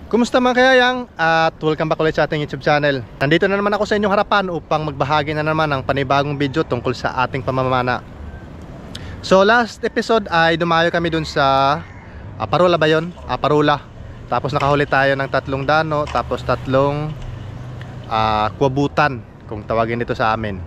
Kumusta mga kayayang at welcome back ulit sa ating YouTube channel. Nandito na naman ako sa inyong harapan upang magbahagi na naman ng panibagong video tungkol sa ating pamamana. So last episode ay dumayo kami dun sa Parula ba yun? Parula. Tapos nakahuli tayo ng 3 dano, tapos 3 kuwabutan kung tawagin dito sa amin.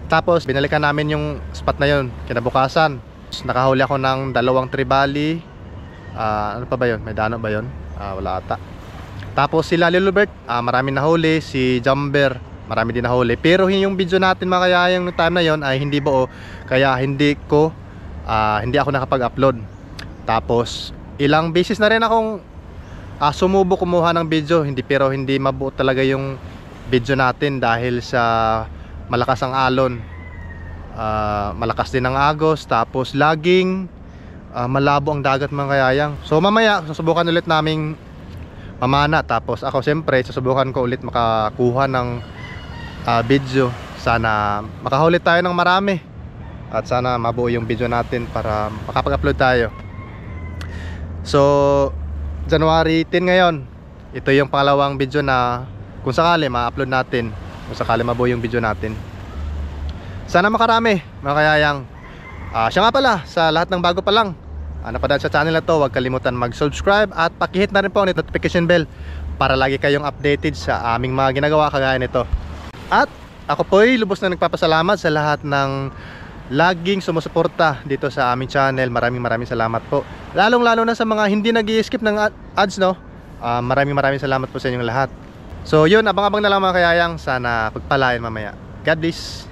Tapos binalikan namin yung spot na yun kinabukasan. Nakahuli ako ng 2 tribali. Ano pa ba yun? May dano ba yun? Wala ata. Tapos sila Lilbert, marami nahuli. Si Jumber, marami din nahuli. Pero yung video natin mga kayayang noong time na yon ay hindi buo. Kaya hindi ako nakapag-upload. Tapos ilang beses na rin akong sumubok kumuha ng video. Pero hindi mabuo talaga yung video natin dahil sa malakas ang alon, malakas din ang agos. Tapos laging malabo ang dagat mga kayayang. So mamaya susubukan ulit naming mamana. Tapos ako siyempre susubukan ko ulit makakuha ng video. Sana makahuli tayo ng marami at sana mabuo yung video natin para makapag-upload tayo. So January 10 ngayon. Ito yung pangalawang video na kung sakali ma-upload natin, kung sakali mabuo yung video natin. Sana makarami mga kayayang. Siya nga pala, sa lahat ng bago pa lang napadaan sa channel na to, huwag kalimutan mag-subscribe at pakihit na rin po ang notification bell para lagi kayong updated sa aming mga ginagawa kagaya nito. At ako po'y lubos na nagpapasalamat sa lahat ng laging sumusuporta dito sa aming channel. Maraming salamat po. Lalong-lalo na sa mga hindi nag-i-skip ng ads, no? Maraming salamat po sa inyong lahat. So yun, abang-abang na lang mga kayayang. Sana pagpalain mamaya. God bless.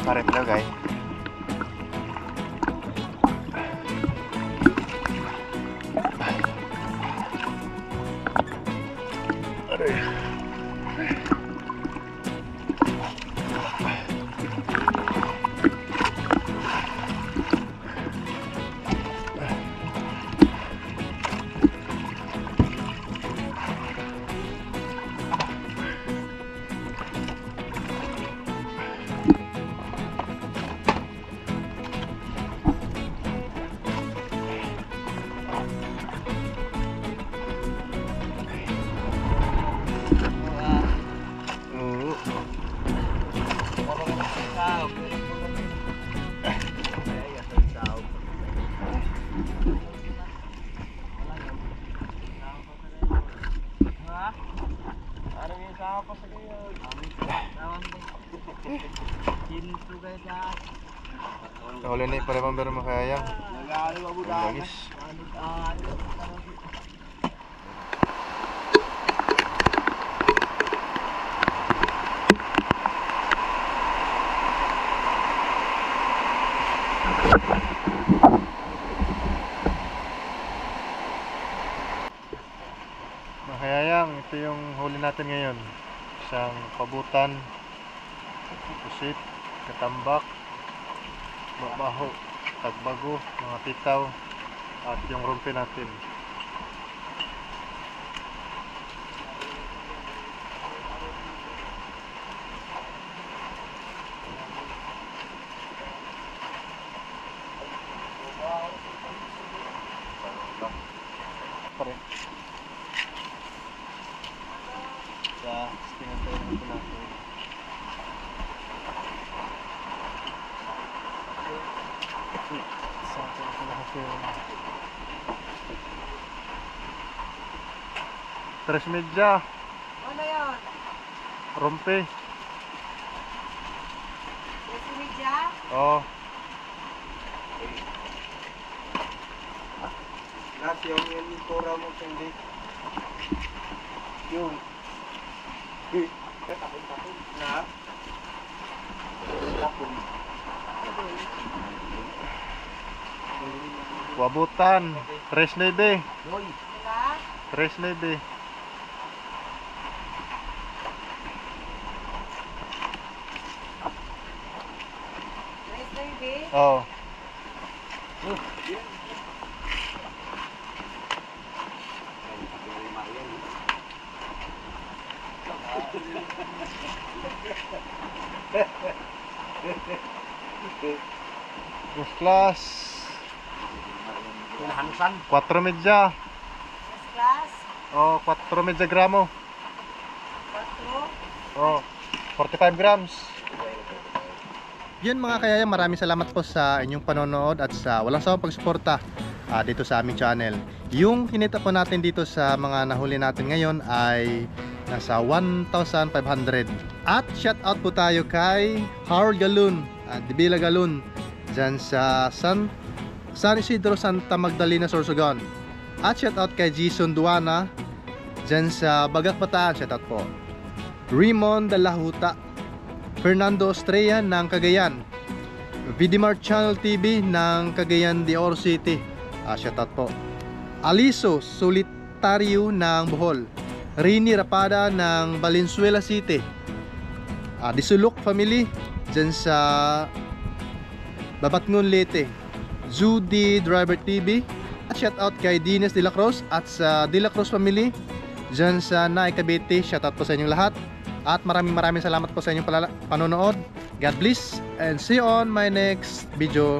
Paret daw guys. Nahuli na pala pang pero makayang. Bagis. Makayang, ito yung huli natin ngayon. Isang pabutan, pusit, katambak, babaho, tagbago, mga pitaw, at yung rumpi natin. Tres media. Ano yun? Rumpi. Tres media? Oo. Lahat yung itura mo hindi. Yung takon-takon na. Takon. Wabutan. Tres nebe. Diba? Tres nebe. TV? Oh. First class. Pinahangsan. 4 medya. First class? Oh, 4 medya gramo. 4? Oh, 45 grams. Yun mga kayaya, maraming salamat po sa inyong panonood at sa walang sawang pagsuporta dito sa aming channel. Yung kinita po natin dito sa mga nahuli natin ngayon ay nasa 1,500. At shout out po tayo kay Howard Galun, Dibila Galun, dyan sa San Isidro, Santa Magdalena, Sorsogon. At shout out kay Jason Duana, dyan sa Bagak Bataan, shout out po. Raymond Dalahuta, Fernando Estrella ng Cagayan, Vidimar Channel TV ng Cagayan de Oro City, shoutout po. Aliso Solitario ng Bohol, Rini Rapada ng Valenzuela City, Disulok Family dyan sa Babatngon Leyte, Judy Driver TV, at shoutout kay Dines de la Cruz at sa de la Cruz Family dyan sa Naay Cavite. Shoutout po sa inyong lahat. At maraming salamat po sa inyong panonood. God bless and see you on my next video.